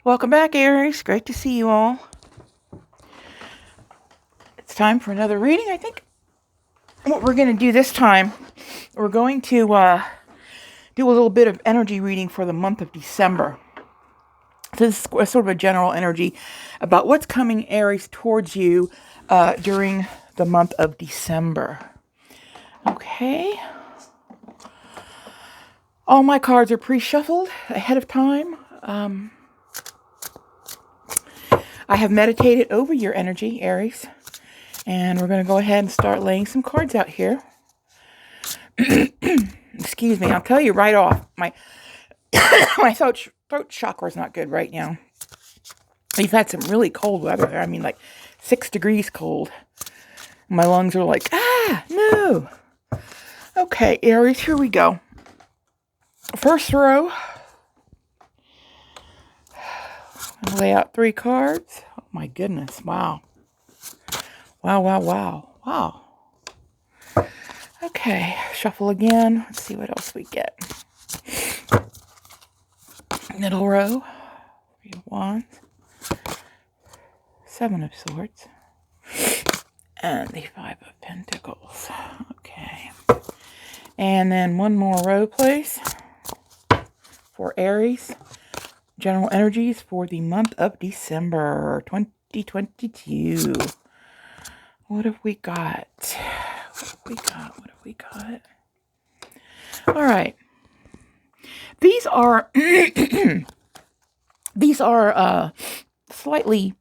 Welcome back, Aries. Great to see you all. It's time for another reading. I think what we're going to do this time, we're going to do a little bit of energy reading for the month of December. So this is sort of a general energy about what's coming, Aries, towards you during the month of December. Okay. All my cards are pre-shuffled ahead of time. I have meditated over your energy, Aries. And we're going to go ahead and start laying some cards out here. Excuse me, I'll tell you right off, my my throat chakra is not good right now. We've had some really cold weather. I mean, like 6 degrees cold. My lungs are like, no. Okay, Aries, here we go. First row. I'll lay out 3 cards. Oh my goodness, wow. Wow. Okay, shuffle again. Let's see what else we get. Middle row. 3 of Wands. 7 of Swords. And the 5 of Pentacles. Okay. And then one more row, please. For Aries. General energies for the month of December 2022. What have we got? What have we got? All right. These are slightly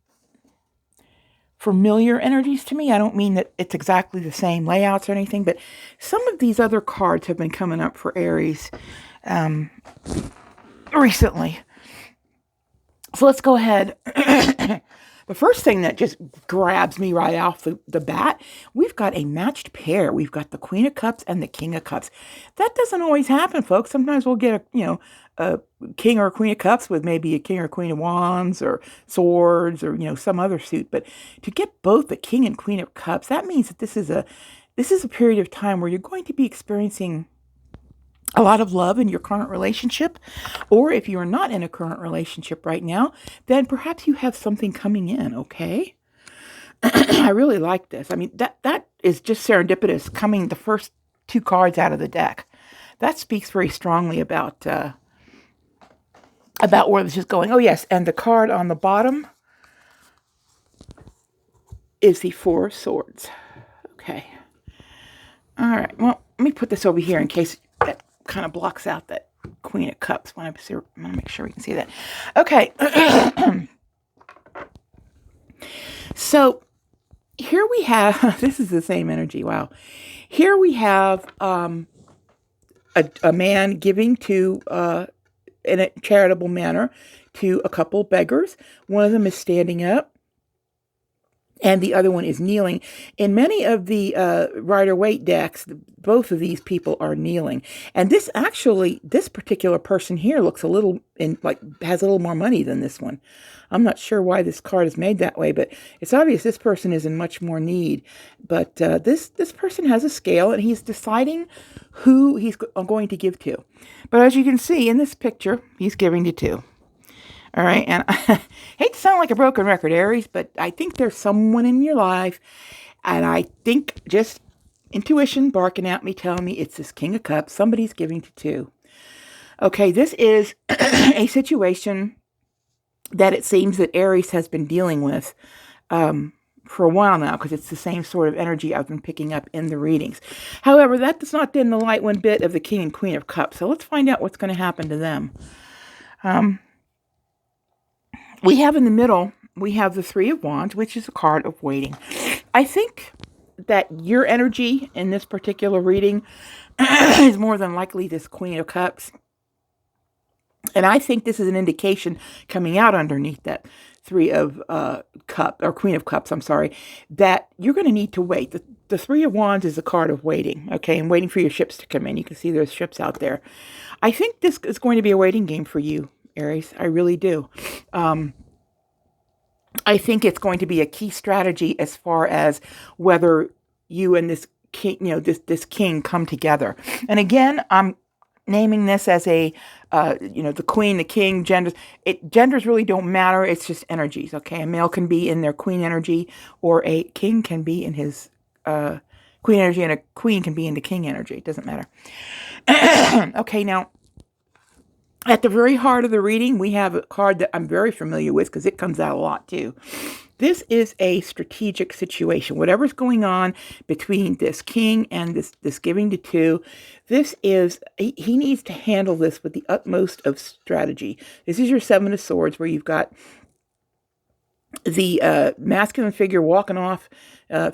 familiar energies to me. I don't mean that it's exactly the same layouts or anything, but some of these other cards have been coming up for Aries recently. So let's go ahead. The first thing that just grabs me right off the bat, we've got a matched pair. We've got the Queen of Cups and the King of Cups. That doesn't always happen, folks. Sometimes we'll get a King or a Queen of Cups with maybe a King or Queen of Wands or Swords or some other suit. But to get both the King and Queen of Cups, that means that this is a period of time where you're going to be experiencing a lot of love in your current relationship, or if you're not in a current relationship right now, then perhaps you have something coming in, okay? I really like this. I mean, that is just serendipitous coming the first 2 cards out of the deck. That speaks very strongly about where this is going. Oh, yes, and the card on the bottom is the 4 of Swords. Okay. All right, well, let me put this over here in case that kind of blocks out that Queen of Cups. I want to make sure we can see that. Okay. So here we have, this is the same energy. Wow. Here we have a man giving to, in a charitable manner, to a couple beggars. One of them is standing up, and the other one is kneeling. In many of the Rider-Waite decks, both of these people are kneeling. And this particular person here looks has a little more money than this one. I'm not sure why this card is made that way, but it's obvious this person is in much more need. But this person has a scale, and he's deciding who he's going to give to. But as you can see in this picture, he's giving to 2. All right, and I hate to sound like a broken record, Aries, but I think there's someone in your life, and I think just intuition barking at me, telling me it's this King of Cups. Somebody's giving to 2. Okay, this is a situation that it seems that Aries has been dealing with for a while now, because it's the same sort of energy I've been picking up in the readings. However, that does not dim the light one bit of the King and Queen of Cups. So let's find out what's going to happen to them. We have in the middle, we have the 3 of Wands, which is a card of waiting. I think that your energy in this particular reading is more than likely this Queen of Cups. And I think this is an indication coming out underneath that 3 of Queen of Cups, that you're going to need to wait. The 3 of Wands is a card of waiting, okay, and waiting for your ships to come in. You can see there's ships out there. I think this is going to be a waiting game for you, Aries. I really do. I think it's going to be a key strategy as far as whether you and this king, this king come together. And again, I'm naming this as a, the queen, the king, genders really don't matter. It's just energies, okay? A male can be in their queen energy, or a king can be in his queen energy, and a queen can be in the king energy. It doesn't matter. Okay, now, at the very heart of the reading, we have a card that I'm very familiar with because it comes out a lot too. This is a strategic situation. Whatever's going on between this king and this giving to two, this is, he needs to handle this with the utmost of strategy. This is your Seven of Swords, where you've got the masculine figure walking off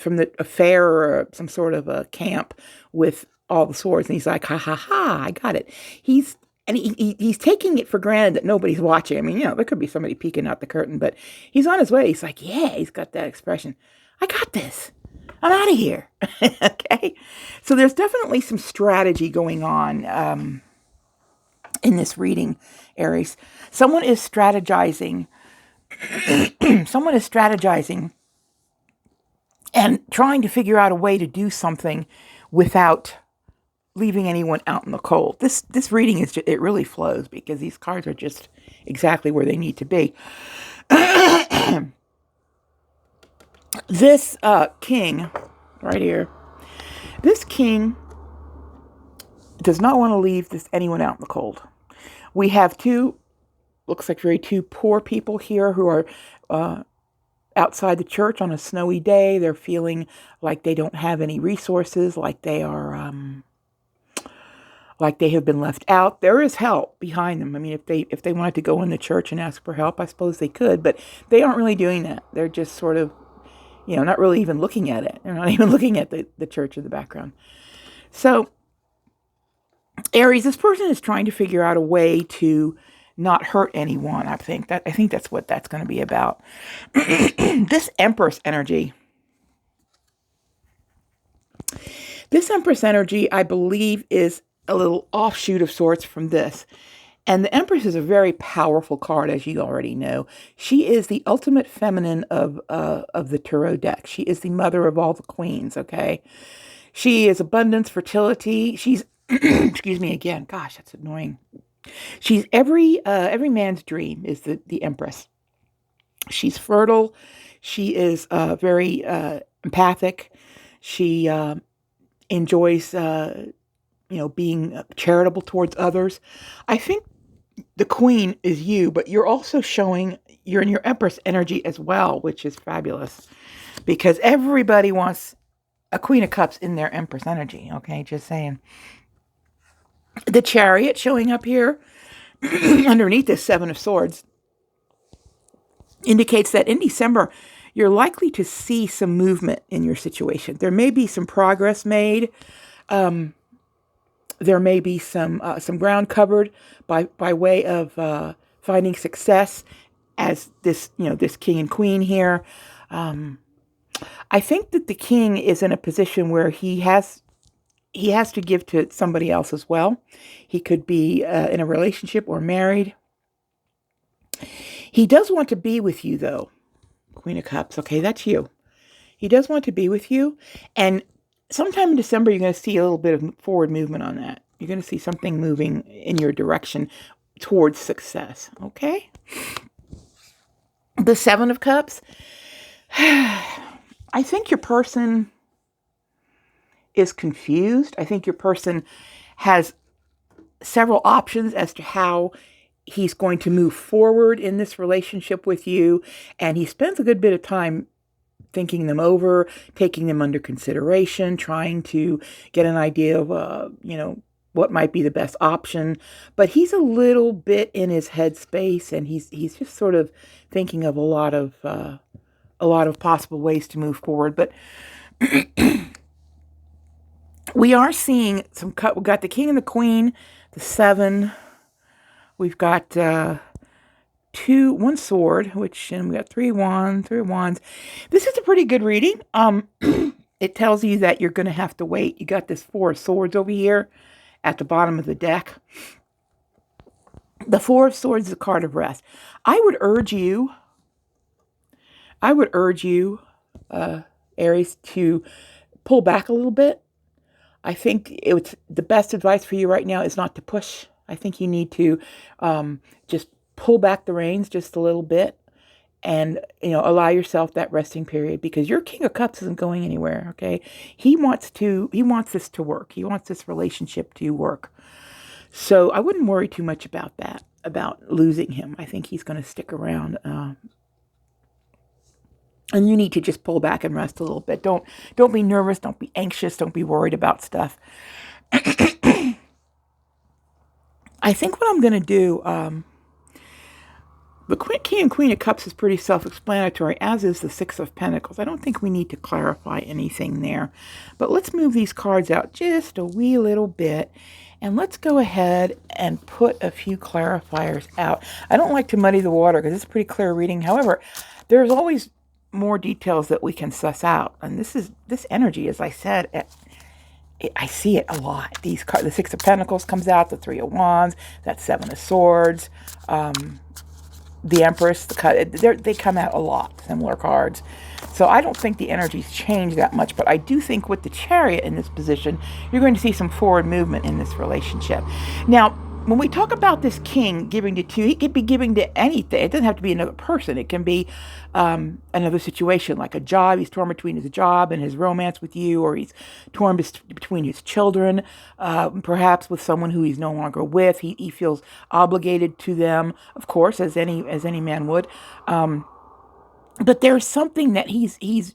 from a fair or some sort of a camp with all the swords. And he's like, ha, ha, ha, I got it. He's taking it for granted that nobody's watching. I mean, there could be somebody peeking out the curtain, but he's on his way. He's like, yeah, he's got that expression. I got this. I'm out of here. Okay. So there's definitely some strategy going on in this reading, Aries. Someone is strategizing. Someone is strategizing and trying to figure out a way to do something without leaving anyone out in the cold. This reading it really flows because these cards are just exactly where they need to be. This king right here, this king does not want to leave anyone out in the cold. We have two poor people here who are outside the church on a snowy day. They're feeling like they don't have any resources, like they are like they have been left out. There is help behind them. I mean, if they wanted to go in the church and ask for help, I suppose they could, but they aren't really doing that. They're just sort of, not really even looking at it. They're not even looking at the church in the background. So, Aries, this person is trying to figure out a way to not hurt anyone. I think that's what that's going to be about. This Empress energy. This Empress energy, I believe, is a little offshoot of sorts from this. And the Empress is a very powerful card, as you already know. She is the ultimate feminine of the tarot deck. She is the mother of all the queens, okay? She is abundance, fertility. She's, excuse me again. Gosh, that's annoying. She's every man's dream is the Empress. She's fertile. She is very empathic. She enjoys being charitable towards others. I think the queen is you, but you're also showing you're in your Empress energy as well, which is fabulous because everybody wants a Queen of Cups in their Empress energy. Okay, just saying. The Chariot showing up here underneath this Seven of Swords indicates that in December, you're likely to see some movement in your situation. There may be some progress made. There may be some ground covered by way of finding success as this king and queen here. I think that the king is in a position where he has to give to somebody else as well. He could be in a relationship or married. He does want to be with you, though. Queen of Cups. Okay, that's you. He does want to be with you. And sometime in December, you're going to see a little bit of forward movement on that. You're going to see something moving in your direction towards success. Okay? The Seven of Cups. I think your person is confused. I think your person has several options as to how he's going to move forward in this relationship with you. And he spends a good bit of time thinking them over, taking them under consideration, trying to get an idea of, what might be the best option. But he's a little bit in his headspace, and he's just sort of thinking of a lot of possible ways to move forward. But we are seeing we've got the king and the queen, the seven. We've got one sword, and we got three wands. This is a pretty good reading. It tells you that you're going to have to wait. You got this Four of Swords over here at the bottom of the deck. The Four of Swords is a card of rest. I would urge you, Aries, to pull back a little bit. I think the best advice for you right now is not to push. I think you need to just pull back the reins just a little bit, and allow yourself that resting period, because your King of Cups isn't going anywhere. Okay, he wants this to work. He wants this relationship to work. So I wouldn't worry too much about that, about losing him. I think he's going to stick around. And you need to just pull back and rest a little bit. Don't be nervous. Don't be anxious. Don't be worried about stuff. I think what I'm going to do, the King and Queen of Cups is pretty self-explanatory, as is the Six of Pentacles. I don't think we need to clarify anything there. But let's move these cards out just a wee little bit. And let's go ahead and put a few clarifiers out. I don't like to muddy the water because it's a pretty clear reading. However, there's always more details that we can suss out. And this energy, as I said, I see it a lot. These cards, the Six of Pentacles comes out, the Three of Wands, that Seven of Swords, the Empress, they come out a lot, similar cards. So I don't think the energies change that much, but I do think with the Chariot in this position, you're going to see some forward movement in this relationship. Now, when we talk about this king giving to two, he could be giving to anything. It doesn't have to be another person. It can be another situation, like a job. He's torn between his job and his romance with you, or he's torn between his children, perhaps with someone who he's no longer with. He feels obligated to them, of course, as any man would. But there's something that he's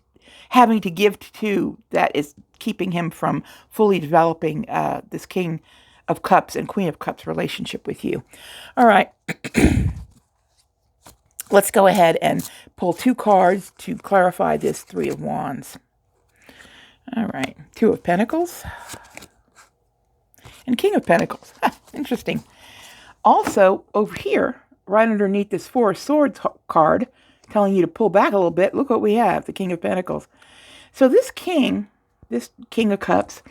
having to give to that is keeping him from fully developing this King of Cups and Queen of Cups relationship with you. All right. Let's go ahead and pull two cards to clarify this Three of Wands. All right. Two of Pentacles and King of Pentacles. Interesting. Also, over here, right underneath this Four of Swords card, telling you to pull back a little bit, look what we have, the King of Pentacles. So this King of Cups,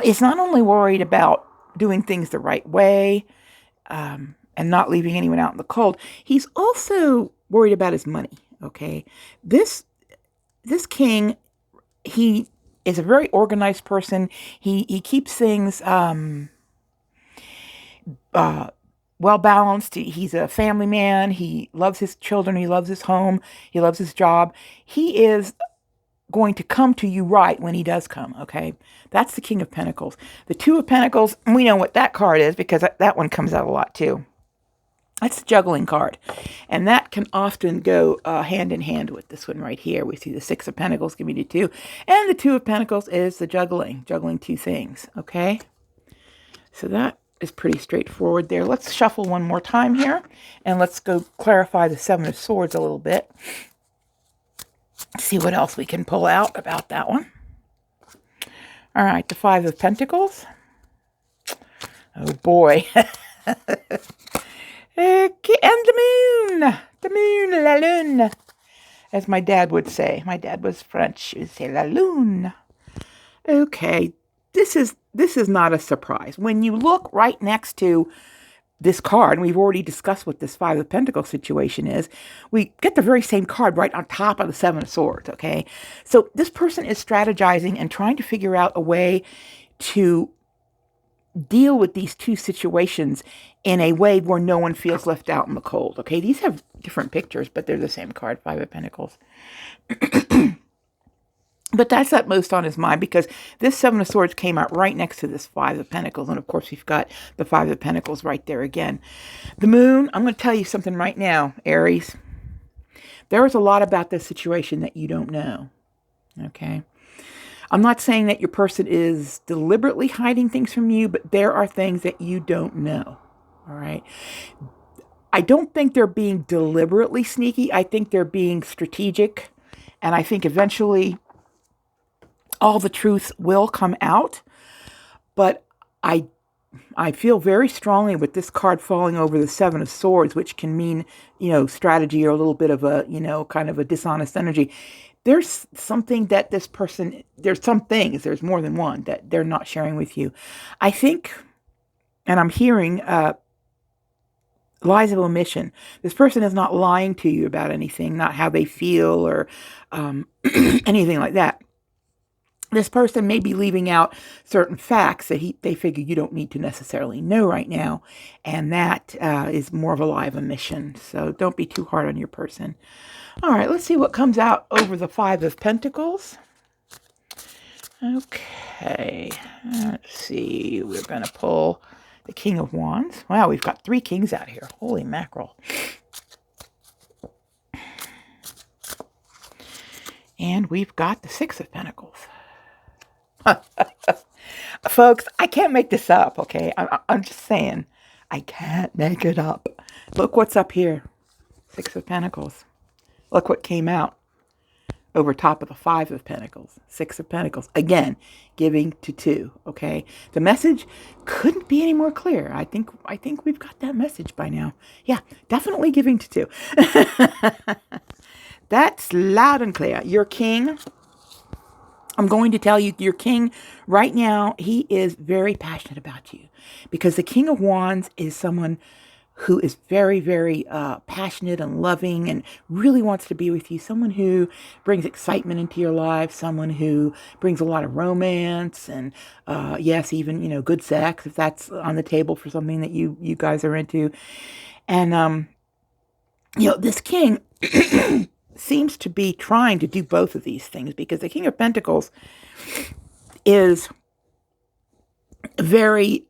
is not only worried about doing things the right way and not leaving anyone out in the cold, he's also worried about his money, okay? This king, he is a very organized person. He keeps things well balanced. He's a family man. He loves his children. He loves his home. He loves his job. He is going to come to you right when he does come, okay? That's the King of Pentacles. The Two of Pentacles, we know what that card is because that one comes out a lot too. That's the juggling card. And that can often go hand in hand with this one right here. We see the Six of Pentacles give me the two. And the Two of Pentacles is the juggling two things, okay? So that is pretty straightforward there. Let's shuffle one more time here. And let's go clarify the Seven of Swords a little bit. See what else we can pull out about that one. All right, the Five of Pentacles. Oh, boy. Okay, and the moon, la lune, as my dad would say. My dad was French. He would say la lune. Okay, this is not a surprise. When you look right next to this card, and we've already discussed what this Five of Pentacles situation is, we get the very same card right on top of the Seven of Swords, okay? So this person is strategizing and trying to figure out a way to deal with these two situations in a way where no one feels left out in the cold, okay? These have different pictures, but they're the same card, Five of Pentacles. But that's utmost on his mind, because this Seven of Swords came out right next to this Five of Pentacles. And, of course, we've got the Five of Pentacles right there again. The moon, I'm going to tell you something right now, Aries. There is a lot about this situation that you don't know, okay? I'm not saying that your person is deliberately hiding things from you, but there are things that you don't know, all right? I don't think they're being deliberately sneaky. I think they're being strategic. And I think eventually all the truth will come out, but I feel very strongly with this card falling over the Seven of Swords, which can mean, strategy or a little bit of a, kind of a dishonest energy. There's something that this person, there's more than one that they're not sharing with you. I think, and I'm hearing lies of omission. This person is not lying to you about anything, not how they feel or anything like that. This person may be leaving out certain facts that they figure you don't need to necessarily know right now, and that is more of a lie of omission. So don't be too hard on your person. All right, let's see what comes out over the Five of Pentacles. Okay, let's see. We're going to pull the King of Wands. Wow, we've got 3 kings out here. Holy mackerel. And we've got the Six of Pentacles. Folks, I can't make this up, okay? I'm just saying. I can't make it up. Look what's up here. Six of Pentacles. Look what came out over top of the Five of Pentacles. Six of Pentacles. Again, giving to 2, okay? The message couldn't be any more clear. I think we've got that message by now. Yeah, definitely giving to 2. That's loud and clear. Your king, I'm going to tell you, your king right now, he is very passionate about you, because the King of Wands is someone who is very, very passionate and loving and really wants to be with you. Someone who brings excitement into your life. Someone who brings a lot of romance and, yes, even, good sex, if that's on the table for something that you guys are into. And, this king seems to be trying to do both of these things, because the King of Pentacles is very,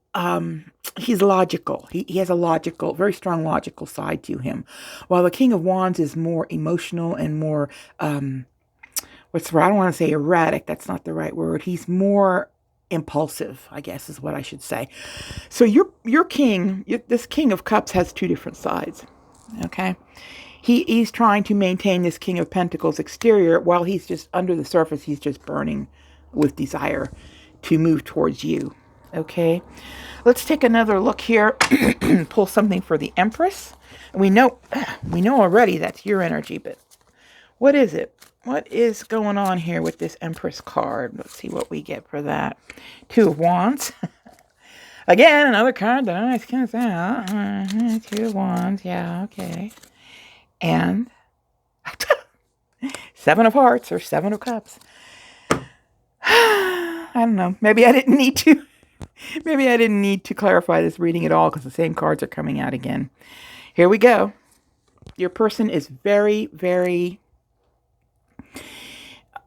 he's logical. He has a logical, very strong logical side to him. While the King of Wands is more emotional and more, what's the word? I don't want to say erratic. That's not the right word. He's more impulsive, I guess is what I should say. So your king, this King of Cups has 2 different sides. Okay. He's trying to maintain this King of Pentacles exterior, while he's just under the surface, he's just burning with desire to move towards you. Okay, let's take another look here. Pull something for the Empress. We know already that's your energy, but what is it? What is going on here with this Empress card? Let's see what we get for that. 2 of Wands. Again, another card that always comes out. 2 of Wands. Yeah, okay. And 7 of Hearts or 7 of Cups. I don't know. Maybe I didn't need to clarify this reading at all, because the same cards are coming out again. Here we go. Your person is very, very,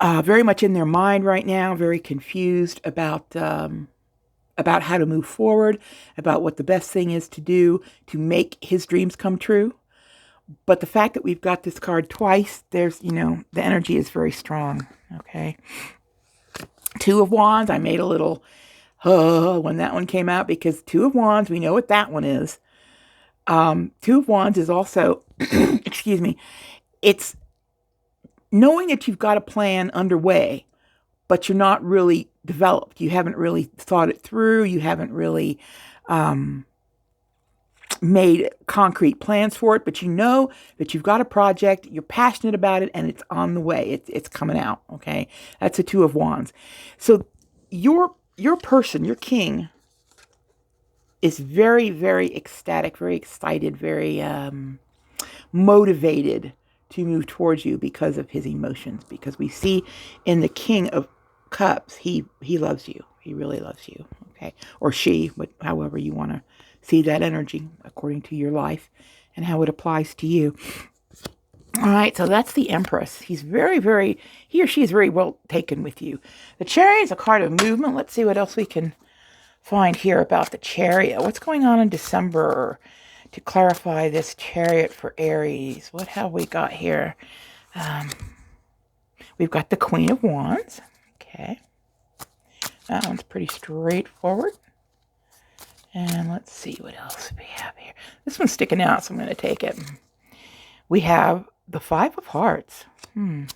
very much in their mind right now, very confused about how to move forward, about what the best thing is to do to make his dreams come true. But the fact that we've got this card twice, there's, the energy is very strong, okay? 2 of Wands, I made a little when that one came out, because 2 of Wands, we know what that one is. 2 of Wands is also, excuse me, it's knowing that you've got a plan underway, but you're not really developed. You haven't really thought it through. You haven't really made concrete plans for it, but you know that you've got a project, you're passionate about it, and it's on the way. It's coming out, okay? That's a 2 of Wands. So your person, your king, is very, very ecstatic, very excited, very motivated to move towards you because of his emotions. Because we see in the King of Cups, he loves you. He really loves you, okay? Or she, however you want to see that energy according to your life and how it applies to you. All right, so that's the Empress. He or she is very well taken with you. The Chariot is a card of movement. Let's see what else we can find here about the Chariot. What's going on in December to clarify this Chariot for Aries? What have we got here? We've got the Queen of Wands. Okay. That one's pretty straightforward. And let's see what else we have here. This one's sticking out, so I'm going to take it. We have the 5 of Hearts. And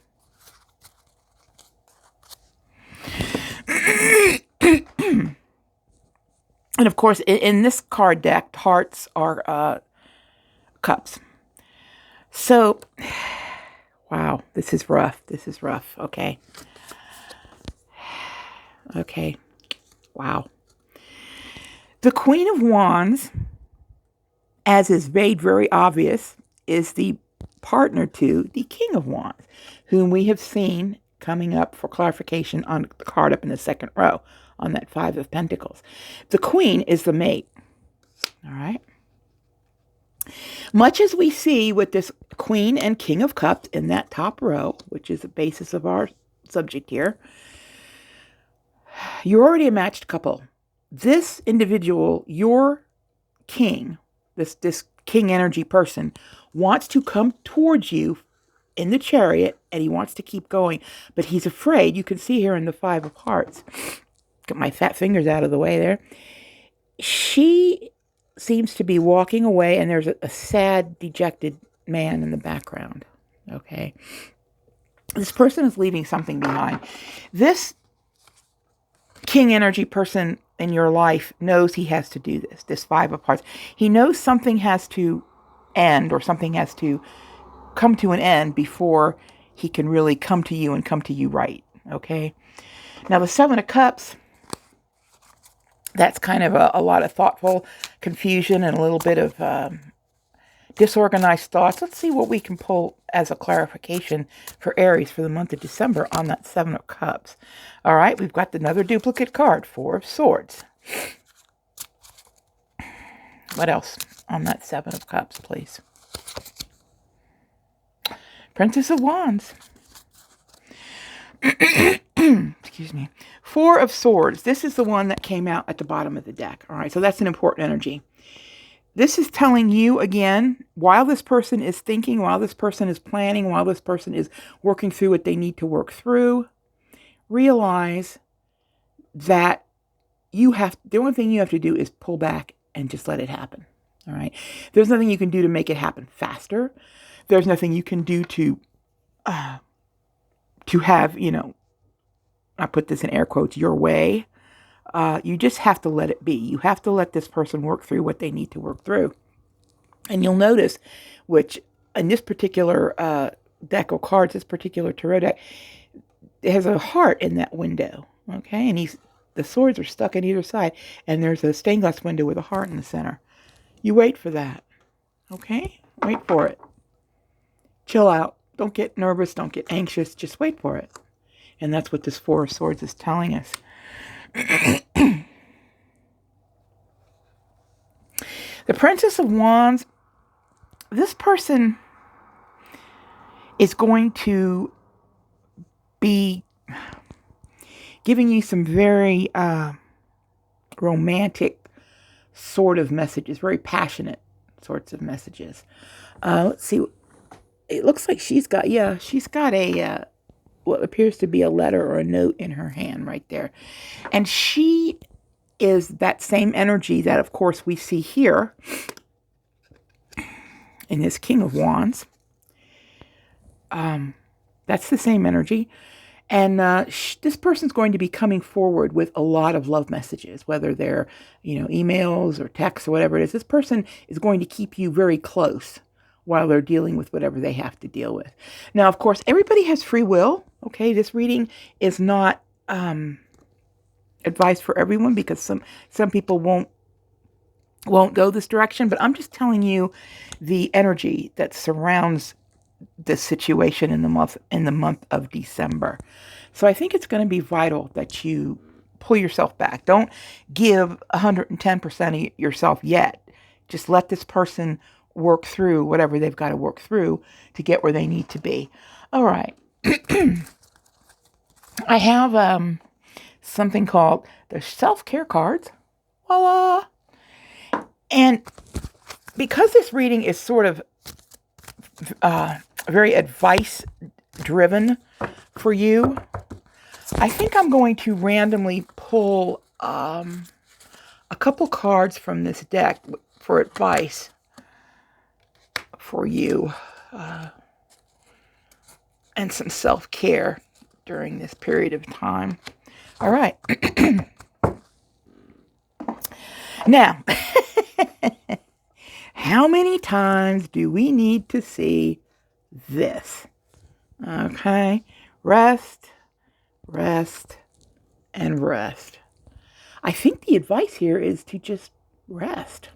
of course, in this card deck, hearts are cups. So, wow, this is rough. This is rough. Okay. Okay. Wow. The Queen of Wands, as is made very obvious, is the partner to the King of Wands, whom we have seen coming up for clarification on the card up in the second row on that Five of Pentacles. The Queen is the mate. All right. Much as we see with this Queen and King of Cups in that top row, which is the basis of our subject here, you're already a matched couple. This individual, your king, this king energy person, wants to come towards you in the Chariot, and he wants to keep going, but he's afraid. You can see here in the Five of Hearts. Get my fat fingers out of the way there. She seems to be walking away, and there's a sad, dejected man in the background. Okay. This person is leaving something behind. This king energy person in your life knows he has to do this, this Five of Hearts. He knows something has to end, or something has to come to an end before he can really come to you and come to you right. Okay. Now the Seven of Cups, that's kind of a lot of thoughtful confusion and a little bit of disorganized thoughts. Let's see what we can pull as a clarification for Aries for the month of December on that Seven of Cups. All right, we've got another duplicate card, Four of Swords. What else on that Seven of Cups, please? Princess of Wands. Excuse me. Four of Swords. This is the one that came out at the bottom of the deck. All right, so that's an important energy. This is telling you, again, while this person is thinking, while this person is planning, while this person is working through what they need to work through, realize that the only thing you have to do is pull back and just let it happen. All right. There's nothing you can do to make it happen faster. There's nothing you can do to have, I put this in air quotes, your way. You just have to let it be. You have to let this person work through what they need to work through. And you'll notice, which in this particular deck of cards, this particular tarot deck, it has a heart in that window. Okay, and the swords are stuck on either side, and there's a stained glass window with a heart in the center. You wait for that. Okay, wait for it. Chill out. Don't get nervous. Don't get anxious. Just wait for it. And that's what this Four of Swords is telling us. The Princess of Wands, this person is going to be giving you some very romantic sort of messages, very passionate sorts of messages. Let's see. It looks like she's got a what appears to be a letter or a note in her hand right there. And she is that same energy that, of course, we see here in this King of Wands. That's the same energy. And this person's going to be coming forward with a lot of love messages, whether they're, emails or texts or whatever it is. This person is going to keep you very close while they're dealing with whatever they have to deal with. Now, of course, everybody has free will. Okay, this reading is not advice for everyone, because some people won't go this direction. But I'm just telling you the energy that surrounds this situation in the month of December. So I think it's going to be vital that you pull yourself back. Don't give 110% of yourself yet. Just let this person work through whatever they've got to work through to get where they need to be. All right. I have something called the self-care cards. Voila. And because this reading is sort of very advice-driven for you, I think I'm going to randomly pull a couple cards from this deck for advice for you and some self-care during this period of time. All right. Now, how many times do we need to see this? Okay. Rest, rest, and rest. I think the advice here is to just rest.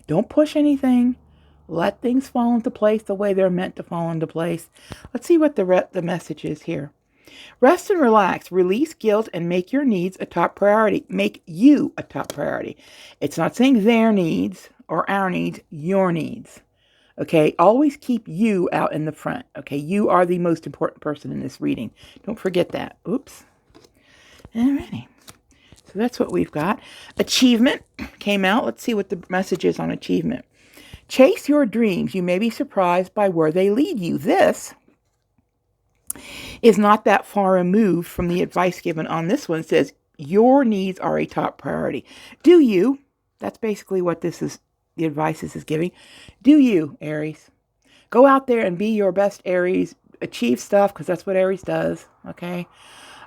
Don't push anything. Let things fall into place the way they're meant to fall into place. Let's see what the message is here. Rest and relax. Release guilt and make your needs a top priority. Make you a top priority. It's not saying their needs or our needs, your needs. Okay, always keep you out in the front. Okay, you are the most important person in this reading. Don't forget that. Oops. Alrighty. So that's what we've got. Achievement came out. Let's see what the message is on achievement. Chase your dreams. You may be surprised by where they lead you. This is not that far removed from the advice given on this one. It says your needs are a top priority. Do you? That's basically what this is. The advice this is giving. Do you, Aries? Go out there and be your best, Aries. Achieve stuff, because that's what Aries does. Okay.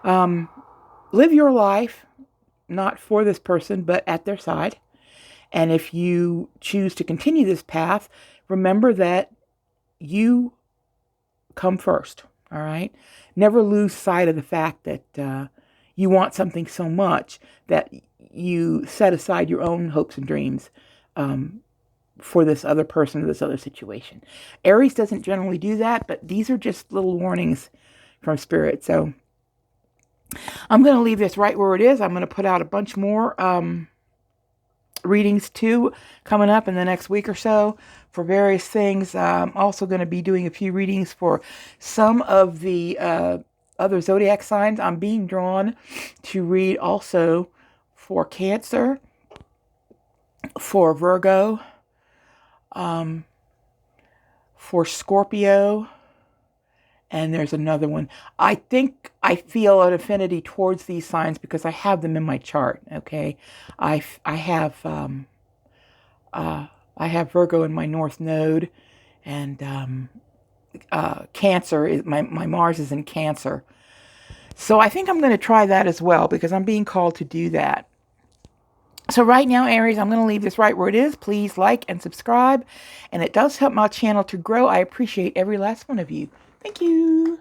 Live your life, not for this person, but at their side. And if you choose to continue this path, remember that you come first. All right. Never lose sight of the fact that you want something so much that you set aside your own hopes and dreams for this other person or this other situation. Aries doesn't generally do that, but these are just little warnings from Spirit. So I'm going to leave this right where it is. I'm going to put out a bunch more readings too coming up in the next week or so for various things. I'm also going to be doing a few readings for some of the other zodiac signs. I'm being drawn to read also for Cancer, for Virgo, for Scorpio, and there's another one. I think I feel an affinity towards these signs because I have them in my chart. Okay, I have Virgo in my North Node, and Cancer is my Mars is in Cancer. So I think I'm going to try that as well because I'm being called to do that. So right now, Aries, I'm going to leave this right where it is. Please like and subscribe. And it does help my channel to grow. I appreciate every last one of you. Thank you.